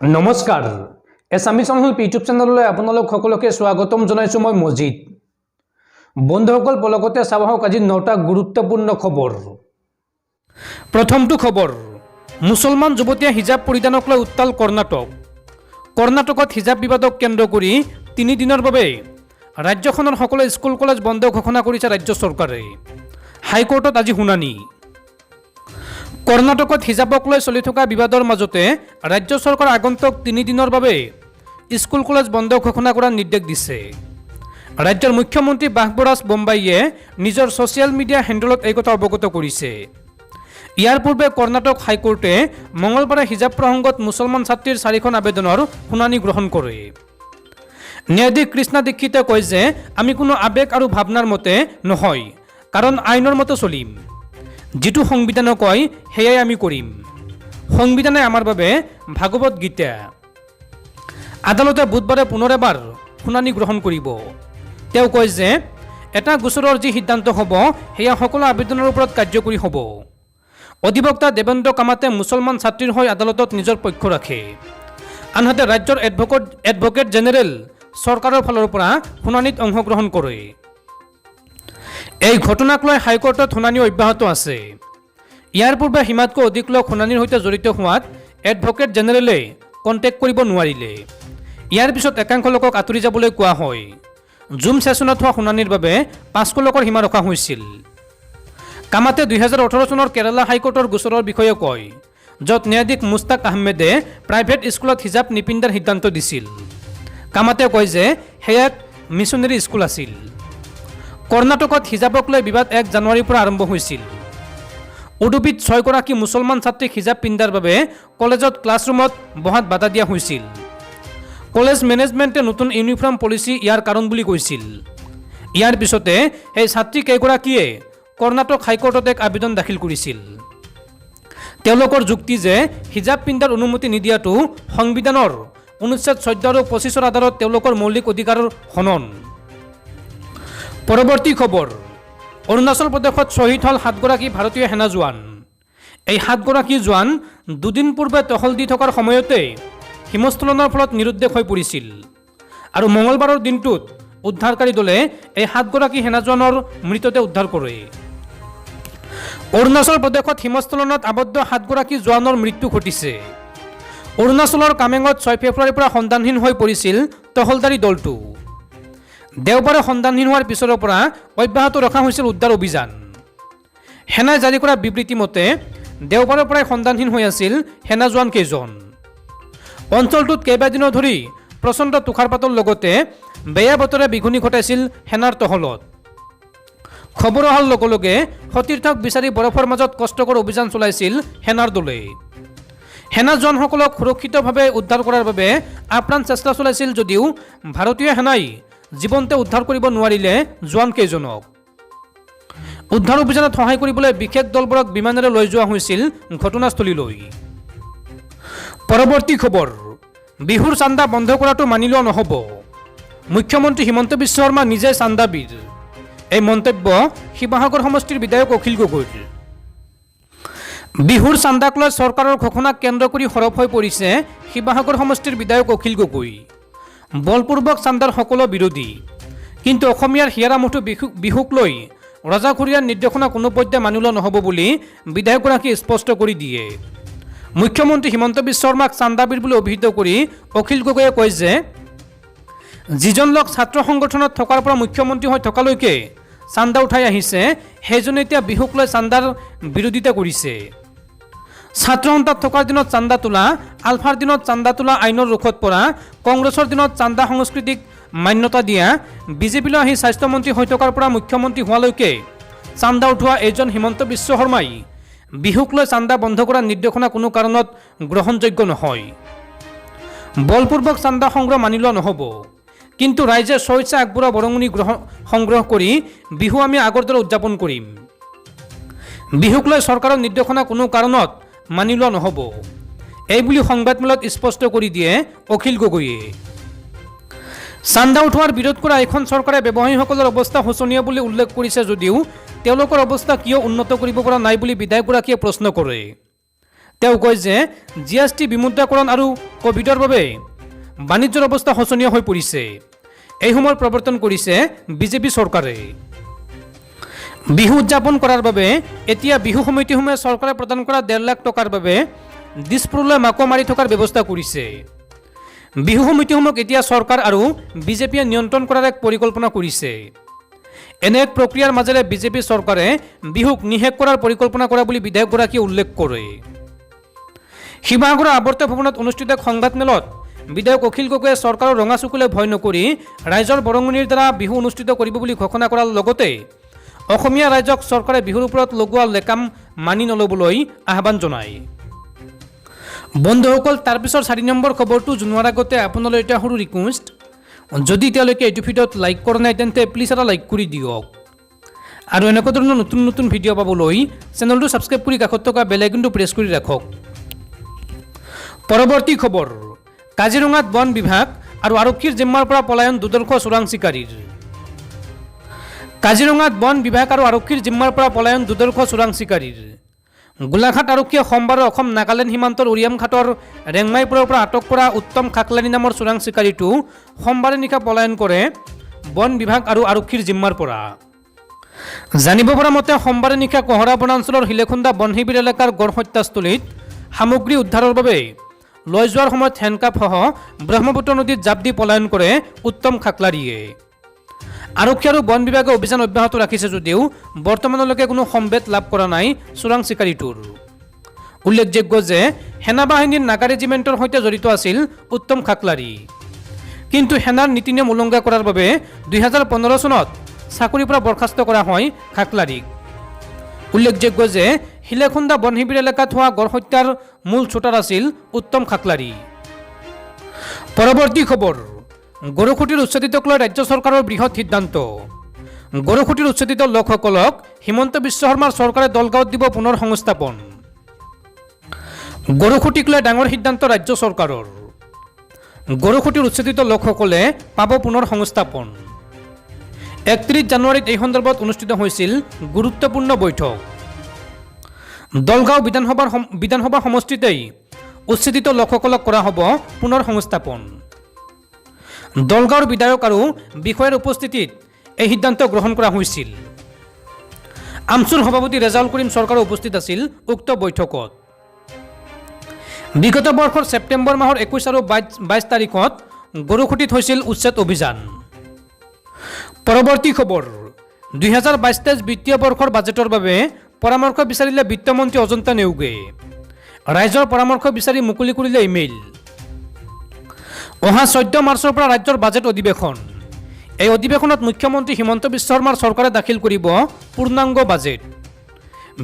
নমস্কাৰ এছামিছ online YouTube চেনেললৈ আপোনালোক সকলোকে স্বাগতম জনাইছো মই মজিদ বন্ধুসকল পলকতে চাব হওক আজি 9টা গুৰুত্বপূৰ্ণ খবৰ প্ৰথমটো খবৰ মুছলমান যুৱতীয়ে হিজাব পৰিধানক লৈ উত্তাল কৰ্ণাটকত হিজাব বিবাদক কেন্দ্ৰ কৰি 3 দিনৰ বাবে ৰাজ্যখনৰ সকলো স্কুল কলেজ বন্ধ ঘোষণা কৰিছে ৰাজ্য চৰকাৰে হাইকোৰ্টত আজি শুনানি কৰ্ণাটকত হিজাবক লৈ চলি থকা বিবাদৰ মাজতে ৰাজ্য চৰকাৰ আগন্তুক 3 দিনৰ বাবে স্কুল কলেজ বন্ধ ঘোষণা কৰাৰ নিৰ্দেশ দিছে ৰাজ্যৰ মুখ্যমন্ত্ৰী বাহবৰাজ বোম্বাইয়ে নিজৰ ছ'চিয়েল মিডিয়া হেণ্ডেলত এই কথা অৱগত কৰিছে ইয়াৰ পূৰ্বে কৰ্ণাটক হাইকোৰ্টে মঙলবাৰে হিজাব প্ৰসংগত মুছলমান ছাত্ৰীৰ 4খন আবেদনৰ শুনানি গ্ৰহণ কৰে ন্যায়াধীশ কৃষ্ণা দীক্ষিতে কয় যে আমি কোনো আবেগ আৰু ভাৱনাৰ মতে নহয় কাৰণ আইনৰ মতে চলিম যিটো সংবিধানে কয় সেয়াই আমি কৰিম সংবিধানে আমাৰ বাবে ভাগৱত গীতা আদালতে বুধবাৰে পুনৰ এবাৰ শুনানি গ্ৰহণ কৰিব তেওঁ কয় যে এটা গোচৰৰ যি সিদ্ধান্ত হ'ব সেয়া সকলো আবেদনৰ ওপৰত কাৰ্যকৰী হ'ব অধিবক্তা দেবেন্দ্ৰ কামাতে মুছলমান ছাত্ৰীৰ হৈ আদালতত নিজৰ পক্ষ ৰাখে আনহাতে ৰাজ্যৰ এডভোকেট জেনেৰেল চৰকাৰৰ ফালৰ পৰা শুনানিত অংশগ্ৰহণ কৰে এই ঘটনাক লৈ হাইকোৰ্টত শুনানি অব্যাহত আছে ইয়াৰ পূৰ্বে সীমাতকৈ অধিক লোক শুনানিৰ সৈতে জড়িত হোৱাত এডভোকেট জেনেৰেলে কণ্টেক্ট কৰিব নোৱাৰিলে ইয়াৰ পিছত একাংশ লোকক আঁতৰি যাবলৈ কোৱা হয় জুম ছেছনত হোৱা শুনানিৰ বাবে 500 লোকৰ সীমা ৰখা হৈছিল কামাতে 2018 চনৰ কেৰালা হাইকোৰ্টৰ গোচৰৰ বিষয়ে কয় য'ত ন্যায়াধীশ মুস্তাক আহমেদে প্ৰাইভেট স্কুলত হিজাব নিপিন্ধাৰ সিদ্ধান্ত দিছিল কামাতে কয় যে সেয়া মিছনেৰী স্কুল আছিল কৰ্ণাটকত হিজাবক লৈ বিবাদ 1 জানুৱাৰীৰ পৰা আৰম্ভ হৈছিল উডুপিত 6 গৰাকী মুছলমান ছাত্ৰীক হিজাব পিন্ধাৰ বাবে কলেজত ক্লাছৰুমত বহাত বাধা দিয়া হৈছিল কলেজ মেনেজমেণ্টে নতুন ইউনিফৰ্ম পলিচি ইয়াৰ কাৰণ বুলি কৈছিল ইয়াৰ পিছতে এই ছাত্ৰী কেইগৰাকীয়ে কৰ্ণাটক হাইকোৰ্টত এক আবেদন দাখিল কৰিছিল তেওঁলোকৰ যুক্তি যে হিজাব পিন্ধাৰ অনুমতি নিদিয়াটো সংবিধানৰ অনুচ্ছেদ 14 আৰু 25 আধাৰত তেওঁলোকৰ মৌলিক অধিকাৰৰ হনন পৰৱৰ্তী খবৰ অৰুণাচল প্ৰদেশত শ্বহীদ হ'ল 7 গৰাকী ভাৰতীয় সেনা জোৱান এই 7 গৰাকী জোৱান দুদিন পূৰ্বে টহল দি থকাৰ সময়তে হিমস্খলনৰ ফলত নিৰুদ্দেশ হৈ পৰিছিল আৰু মঙলবাৰৰ দিনটোত উদ্ধাৰকাৰী দলে এই 7 গৰাকী সেনা জোৱানৰ মৃতদেহ উদ্ধাৰ কৰে অৰুণাচল প্ৰদেশত হিমস্খলনত আবদ্ধ 7 গৰাকী জোৱানৰ মৃত্যু ঘটিছে অৰুণাচলৰ কামেঙত 6 ফেব্ৰুৱাৰীৰ পৰা সন্ধানহীন হৈ পৰিছিল টহলদাৰী দলটো দেওবাৰে সন্ধানহীন হোৱাৰ পিছৰ পৰা অব্যাহত ৰখা হৈছিল উদ্ধাৰ অভিযান সেনাই জাৰি কৰা বিবৃতি মতে দেওবাৰৰ পৰাই সন্ধানহীন হৈ আছিল সেনা জোৱান কেইজন অঞ্চলটোত কেইবাদিনৰ ধৰি প্ৰচণ্ড তুষাৰপাতৰ লগতে বেয়া বতৰে বিঘুনি ঘটাইছিল সেনাৰ টহলত খবৰ অহাৰ লগে লগে সতীৰ্থক বিচাৰি বৰফৰ মাজত কষ্টকৰ অভিযান চলাইছিল সেনাৰ দলে সেনা জোৱানসকলক সুৰক্ষিতভাৱে উদ্ধাৰ কৰাৰ বাবে আপ্ৰাণ চেষ্টা চলাইছিল যদিও ভাৰতীয় সেনাই জীৱনতে উদ্ধাৰ কৰিব নোৱাৰিলে জোৱান কেইজনক উদ্ধাৰ অভিযানত সহায় কৰিবলৈ বিশেষ দলবোৰক বিমানেৰে লৈ যোৱা হৈছিল ঘটনাস্থলীলৈ পৰৱৰ্তী খবৰ বিহুৰ চান্দা বন্ধ কৰাটো মানি লোৱা নহ'ব মুখ্যমন্ত্ৰী হিমন্ত বিশ্ব শৰ্মা নিজে চান্দাবীৰ এই মন্তব্য শিৱসাগৰ সমষ্টিৰ বিধায়ক অখিল গগৈৰ বিহুৰ চান্দাক লৈ চৰকাৰৰ ঘোষণাক কেন্দ্ৰ কৰি সৰব হৈ পৰিছে শিৱসাগৰ সমষ্টিৰ বিধায়ক অখিল গগৈ বলপূৰ্বক চান্দাৰ সকলো বিৰোধী কিন্তু অসমীয়াৰ হিয়াৰামুঠু বিহুক লৈ ৰজাঘৰীয়াৰ নিৰ্দেশনা কোনো পধ্যে মানি লোৱা নহ'ব বুলি বিধায়কগৰাকীয়ে স্পষ্ট কৰি দিয়ে মুখ্যমন্ত্ৰী হিমন্ত বিশ্ব শৰ্মাক চান্দাবীৰ বুলি অভিহিত কৰি অখিল গগৈয়ে কয় যে যিজন লোক ছাত্ৰ সংগঠনত থকাৰ পৰা মুখ্যমন্ত্ৰী হৈ থকালৈকে চান্দা উঠাই আহিছে সেইজনে এতিয়া বিহুক লৈ চান্দাৰ বিৰোধিতা কৰিছে ছাত্ৰ সন্থাত থকাৰ দিনত চান্দা তোলা আলফাৰ দিনত চান্দা তোলা আইনৰ ৰোষত পৰা কংগ্ৰেছৰ দিনত চান্দা সংস্কৃতিক মান্যতা দিয়া বিজেপিলৈ আহি স্বাস্থ্যমন্ত্ৰী হৈ থকাৰ পৰা মুখ্যমন্ত্ৰী হোৱালৈকে চান্দা উঠোৱা এইজন হিমন্ত বিশ্ব শৰ্মাই বিহুক লৈ চান্দা বন্ধ কৰাৰ নিৰ্দেশনা কোনো কাৰণত গ্ৰহণযোগ্য নহয় বলপূৰ্বক চান্দা সংগ্ৰহ মানি লোৱা নহ'ব কিন্তু ৰাইজে স্বেচ্ছা আগবঢ়োৱা বৰঙণি সংগ্ৰহ কৰি বিহু আমি আগৰ দৰে উদযাপন কৰিম বিহুক লৈ চৰকাৰৰ নিৰ্দেশনা কোনো কাৰণত মানি লোৱা নহ'ব এই বুলি সংবাদমেলত স্পষ্ট কৰি দিয়ে অখিল গগৈয়ে চান্দা উঠোৱাৰ বিৰোধ কৰা এখন চৰকাৰে ব্যৱসায়ীসকলৰ অৱস্থা শোচনীয় বুলি উল্লেখ কৰিছে যদিও তেওঁলোকৰ অৱস্থা কিয় উন্নত কৰিব পৰা নাই বুলি বিধায়কগৰাকীয়ে প্ৰশ্ন কৰে তেওঁ কয় যে জিএছটি বিমুদ্ৰাকৰণ আৰু কোভিডৰ বাবে বাণিজ্যৰ অৱস্থা শোচনীয় হৈ পৰিছে। এই সময়ত প্ৰৱৰ্তন কৰিছে বিজেপি চৰকাৰে। বিহু উদযাপন কৰাৰ বাবে এতিয়া বিহু সমিতিসমূহে চৰকাৰে প্ৰদান কৰা 1.5 লাখ টকাৰ বাবে দিছপুৰলৈ মাকো মাৰি থকাৰ ব্যৱস্থা কৰিছে। বিহু সমিতিসমূহক এতিয়া চৰকাৰ আৰু বিজেপিয়ে নিয়ন্ত্ৰণ কৰাৰ এক পৰিকল্পনা কৰিছে। এনে এক প্ৰক্ৰিয়াৰ মাজেৰে বিজেপি চৰকাৰে বিহুক নিষেধ কৰাৰ পৰিকল্পনা কৰা বুলি বিধায়কগৰাকীয়ে উল্লেখ কৰে। শিৱসাগৰৰ আৱৰ্ত ভৱনত অনুষ্ঠিত এক সংবাদমেলত বিধায়ক অখিল গগৈয়ে চৰকাৰৰ ৰঙা চকুলৈ ভয় নকৰি ৰাইজৰ বৰঙণিৰ দ্বাৰা বিহু অনুষ্ঠিত কৰিব বুলি ঘোষণা কৰাৰ লগতে অসমীয়া ৰাইজক চৰকাৰে বিহুৰ ওপৰত লগোৱা লেকাম মানি নল'বলৈ আহ্বান জনায়। বন্ধুসকল, তাৰপিছৰ 4 নম্বৰ খবৰটো জনোৱাৰ আগতে আপোনালৈ এটা সৰু ৰিকুৱেষ্ট, যদি এতিয়ালৈকে এইটো ভিডিঅ'ত লাইক কৰা নাই তেন্তে প্লিজ এটা লাইক কৰি দিয়ক আৰু এনেকুৱা ধৰণৰ নতুন নতুন ভিডিঅ' পাবলৈ চেনেলটো ছাবস্ক্ৰাইব কৰি কাষত থকা বেল আইকনটো প্ৰেছ কৰি ৰাখক। পৰৱৰ্তী খবৰ, কাজিৰঙাত বন বিভাগ আৰু আৰক্ষীৰ জিম্মাৰ পৰা পলায়ন দুৰ্ধৰ্ষ চোৰাং চিকাৰীৰ। কাজিৰঙাত বন বিভাগ আৰু আৰক্ষীৰ জিম্মাৰ পৰা পলায়ন দুৰ্ধৰ্ষ চোৰাং চিকাৰীৰ। গোলাঘাট আৰক্ষীয়ে সোমবাৰে অসম নাগালেণ্ড সীমান্তৰ উৰিয়ামঘাটৰ ৰেংমাইপুৰৰ পৰা আটক কৰা উত্তম খাকলানি নামৰ চোৰাং চিকাৰীটো সোমবাৰে নিশা পলায়ন কৰে বন বিভাগ আৰু আৰক্ষীৰ জিম্মাৰ পৰা। জানিব পৰা মতে সোমবাৰে নিশা কহৰা বনাঞ্চলৰ শিলেখুন্দা বনশিবিৰ এলেকাৰ গড় হত্যাস্থলীত সামগ্ৰী উদ্ধাৰৰ বাবে লৈ যোৱাৰ সময়ত হেণ্ডকাপসহ ব্ৰহ্মপুত্ৰ নদীত জাপ দি পলায়ন কৰে উত্তম খাকলাৰিয়ে। আৰক্ষী আৰু বন বিভাগে অভিযান অব্যাহত ৰাখিছে যদিও বৰ্তমানলৈকে কোনো সম্ভেদ লাভ কৰা নাই চোৰাং চিকাৰীটোৰ। উল্লেখযোগ্য যে সেনা বাহিনীৰ নাগা ৰেজিমেণ্টৰ সৈতে জড়িত আছিল উত্তম খাকলাৰি, কিন্তু সেনাৰ নীতি নিয়ম উলংঘা কৰাৰ বাবে 2015 চনত চাকৰিৰ পৰা বৰ্খাস্ত কৰা হয় খাকলাৰিক। উল্লেখযোগ্য যে শিলেখুন্দা বনশিবিৰ এলেকাত হোৱা গড় হত্যাৰ মূল শ্বুটাৰ আছিল উত্তম খাকলাৰি। পৰৱৰ্তী খবৰ, গৰুখুটিৰ উচ্ছেদিতক লৈ ৰাজ্য চৰকাৰৰ বৃহৎ সিদ্ধান্ত। গৰুখুটিৰ উচ্ছেদিত লোকসকলক হিমন্ত বিশ্ব শৰ্মাৰ চৰকাৰে দলগাঁৱত দিব পুনৰ সংস্থাপন। গৰুখুটিক লৈ ডাঙৰ সিদ্ধান্ত ৰাজ্য চৰকাৰৰ। গৰুখুটিৰ উচ্ছেদিত লোকসকলে পাব পুনৰ সংস্থাপন। 31 জানুৱাৰীত এই সন্দৰ্ভত অনুষ্ঠিত হৈছিল গুৰুত্বপূৰ্ণ বৈঠক। দলগাঁও বিধানসভা সমষ্টিতেই উচ্ছেদিত লোকসকলক কৰা হ'ব পুনৰ সংস্থাপন। দলগাঁৱৰ বিধায়ক আৰু বিষয়াৰ উপস্থিতিত এই সিদ্ধান্ত গ্ৰহণ কৰা হৈছিল। আমচুৰ সভাপতি ৰেজাউল কৰিম চৰকাৰো উপস্থিত আছিল উক্ত বৈঠকত। বিগত বৰ্ষৰ ছেপ্টেম্বৰ মাহৰ 21 আৰু 22 তাৰিখত গৰুখুটিত হৈছিল উচ্ছেদ অভিযান। পৰৱৰ্তী খবৰ, 2022-23 বিত্তীয় বৰ্ষৰ বাজেটৰ বাবে পৰামৰ্শ বিচাৰিলে বিত্তমন্ত্ৰী অজন্তা নেওগে। ৰাইজৰ পৰামৰ্শ বিচাৰি মুকলি কৰিলে ইমেইল। অহা 14 মাৰ্চৰ পৰা ৰাজ্যৰ বাজেট অধিৱেশন। এই অধিৱেশনত মুখ্যমন্ত্ৰী হিমন্ত বিশ্ব শৰ্মাৰ চৰকাৰে দাখিল কৰিব পূৰ্ণাংগ বাজেট।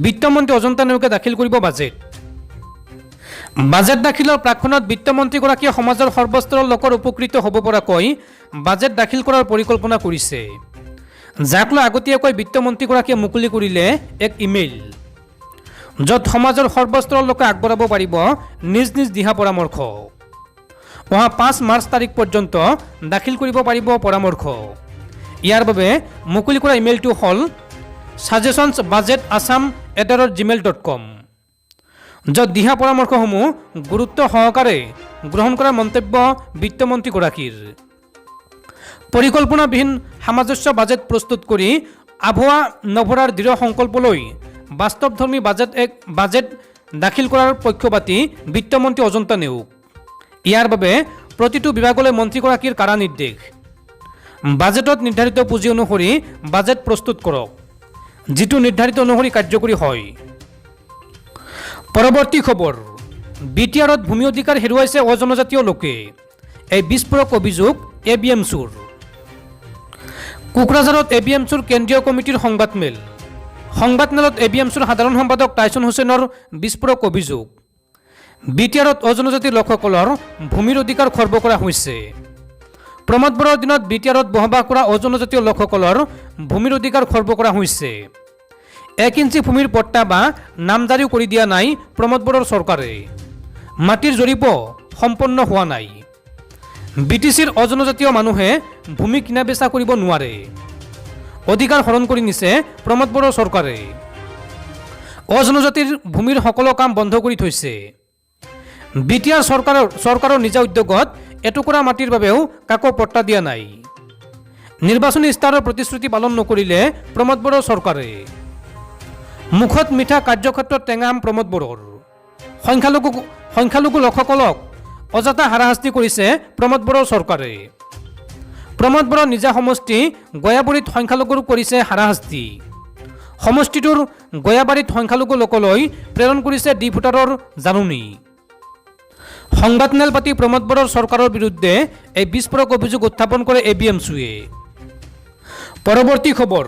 বিত্তমন্ত্ৰী অজন্তা নেওগে দাখিল কৰিব বাজেট। বাজেট দাখিলৰ প্ৰাক্ষণত বিত্তমন্ত্ৰীগৰাকীয়ে সমাজৰ সৰ্বস্তৰৰ লোকৰ উপকৃত হ'ব পৰাকৈ বাজেট দাখিল কৰাৰ পৰিকল্পনা কৰিছে, যাক লৈ আগতীয়াকৈ বিত্তমন্ত্ৰীগৰাকীয়ে মুকলি কৰিলে এক ইমেইল, য'ত সমাজৰ সৰ্বস্তৰৰ লোকে আগবঢ়াব পাৰিব নিজ নিজ দিহা পৰামৰ্শ। অহা 5 মাৰ্চ তাৰিখ পৰ্যন্ত দাখিল কৰিব পাৰিব পৰামৰ্শ। ইয়াৰ বাবে মুকলি কৰা ইমেইলটো হ'ল suggestions@budgetassam@gmail.com, য'ত দিহা পৰামৰ্শসমূহ গুৰুত্ব সহকাৰে গ্ৰহণ কৰাৰ মন্তব্য বিত্তমন্ত্ৰীগৰাকীৰ। পৰিকল্পনাবিহীন সামঞ্জস্য বাজেট প্ৰস্তুত কৰি আভুৱা নভৰাৰ দৃঢ় সংকল্প লৈ বাস্তৱধৰ্মী বাজেট দাখিল কৰাৰ পক্ষপাতী বিত্তমন্ত্ৰী অজন্তা নেওগ। ইয়াৰ বাবে প্ৰতিটো বিভাগলৈ মন্ত্ৰীগৰাকীৰ কাৰা নিৰ্দেশ। বাজেটত নিৰ্ধাৰিত পুঁজি অনুসৰি বাজেট প্ৰস্তুত কৰক, যিটো নিৰ্ধাৰিত অনুসৰি কাৰ্যকৰী হয়। পৰৱৰ্তী খবৰ, বিটিআৰত ভূমি অধিকাৰ হেৰুৱাইছে অজনজাতীয় লোকে। এই বিস্ফোৰক অভিযোগ ABMCৰ। কোকৰাঝাৰত ABMCৰ কেন্দ্ৰীয় কমিটিৰ সংবাদমেলত ABMCৰ সাধাৰণ সম্পাদক টাইছন হুছেইনৰ বিস্ফোৰক অভিযোগ। বিটিআৰত অজনজাতি লোকসকলৰ ভূমিৰ অধিকাৰ খৰ্ব কৰা হৈছে। প্ৰমোদ বৰাৰ দিনত বিটিআৰত বসবাস কৰা অজনজাতীয় লোকসকলৰ ভূমিৰ অধিকাৰ খৰ্ব কৰা হৈছে। 1 ইঞ্চি ভূমিৰ পট্টা বা নাম জাৰিও কৰি দিয়া নাই প্ৰমোদ বৰাৰ চৰকাৰে। মাটিৰ জৰীপো সম্পন্ন হোৱা নাই। BTCৰ অজনজাতীয় মানুহে ভূমি কিনা বেচা কৰিব নোৱাৰে। অধিকাৰ হৰণ কৰি নিছে প্ৰমোদ বৰাৰ চৰকাৰে। অজনজাতিৰ ভূমিৰ সকলো কাম বন্ধ কৰি থৈছে। বিটিআৰ চৰকাৰৰ নিজা উদ্যোগত এটুকুৰা মাটিৰ বাবেও কাকো পট্টা দিয়া নাই। নিৰ্বাচনী ইস্তাৰৰ প্ৰতিশ্ৰুতি পালন নকৰিলে প্ৰমোদ বড়োৰ চৰকাৰে। মুখত মিঠা কাৰ্যক্ষেত্ৰত টেঙা আম প্ৰমোদ বড়োৰ। সংখ্যালঘু লোকসকলক অযথা হাৰাশাস্তি কৰিছে প্ৰমোদ বড়োৰ চৰকাৰে। প্ৰমোদ বড়োৰ নিজা সমষ্টি গয়াবৰীত সংখ্যালঘুৰ কৰিছে হাৰাশাস্তি। সমষ্টিটোৰ গয়াবাৰীত সংখ্যালঘু লোকলৈ প্ৰেৰণ কৰিছে ডি ভোটাৰৰ জাননী। সংবাদমেল পাতি প্ৰমোদ বড়োৰ চৰকাৰৰ বিৰুদ্ধে এই বিস্ফোৰক অভিযোগ উত্থাপন কৰে এবিএমছুৱে। পৰৱৰ্তী খবৰ,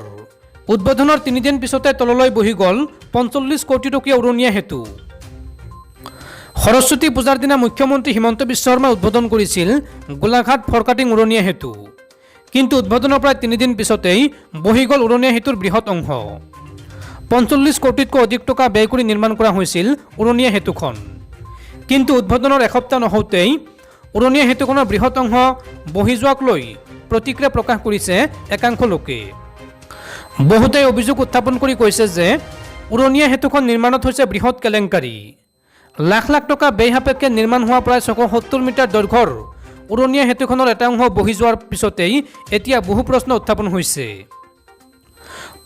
উদ্বোধনৰ 3 দিন পিছতে তললৈ বহি গ'ল 45 কোটি টকীয়া উৰণীয়া সেতু। সৰস্বতী পূজাৰ দিনা মুখ্যমন্ত্ৰী হিমন্ত বিশ্ব শৰ্মাই উদ্বোধন কৰিছিল গোলাঘাট ফৰকাটিং উৰণীয়া সেতু। কিন্তু উদ্বোধনৰ প্ৰায় 3 দিন পিছতেই বহি গ'ল উৰণীয়া সেতুৰ বৃহৎ অংশ। 45 কোটিতকৈ অধিক টকা ব্যয় কৰি নিৰ্মাণ কৰা হৈছিল উৰণীয়া সেতুখন। কিন্তু উদ্বোধনৰ এসপ্তাহ নহওঁতেই উৰণীয়া সেতুখনৰ বৃহৎ অংশ বহি যোৱাক লৈ প্ৰতিক্ৰিয়া প্ৰকাশ কৰিছে একাংশ লোকে। বহুতে অভিযোগ উত্থাপন কৰি কৈছে যে উৰণীয়া সেতুখন নিৰ্মাণত হৈছে বৃহৎ কেলেংকাৰী। লাখ লাখ টকা ব্যয় সাপেক্ষে নিৰ্মাণ হোৱা প্ৰায় 670 মিটাৰ দৈৰ্ঘ্যৰ উৰণীয়া সেতুখনৰ এটা অংশ বহি যোৱাৰ পিছতেই এতিয়া বহু প্ৰশ্ন উত্থাপন হৈছে।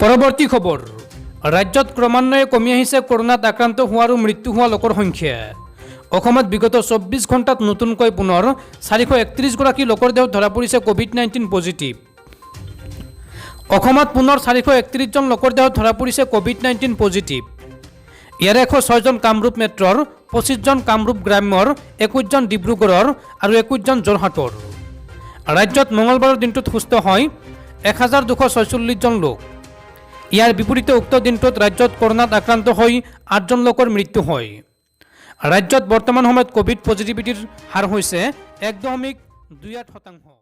পৰৱৰ্তী খবৰ, ৰাজ্যত ক্ৰমান্বয়ে কমি আহিছে কৰোনাত আক্ৰান্ত হোৱা আৰু মৃত্যু হোৱা লোকৰ সংখ্যা। অসমত বিগত 24 ঘণ্টাত নতুনকৈ পুনৰ 431 গৰাকী লোকৰ দেহত ধৰা পৰিছে কোভিড-19 পজিটিভ। অসমত পুনৰ 431 জন লোকৰ দেহত ধৰা পৰিছে কোভিড-19 পজিটিভ। ইয়াৰে 106 জন কামৰূপ মেট্ৰৰ, 25 জন কামৰূপ গ্ৰাম্যৰ, 21 জন ডিব্ৰুগড়ৰ আৰু 21 জন যোৰহাটৰ। ৰাজ্যত মঙলবাৰৰ দিনটোত সুস্থ হয় 1246 জন লোক। ইয়াৰ বিপৰীতে উক্ত দিনটোত ৰাজ্যত কৰোনাত আক্ৰান্ত হৈ 8 জন লোকৰ মৃত্যু হয়। ৰাজ্যত বৰ্তমান সময়ত কোভিড পজিটিভিটিৰ হাৰ হৈছে 1.28%।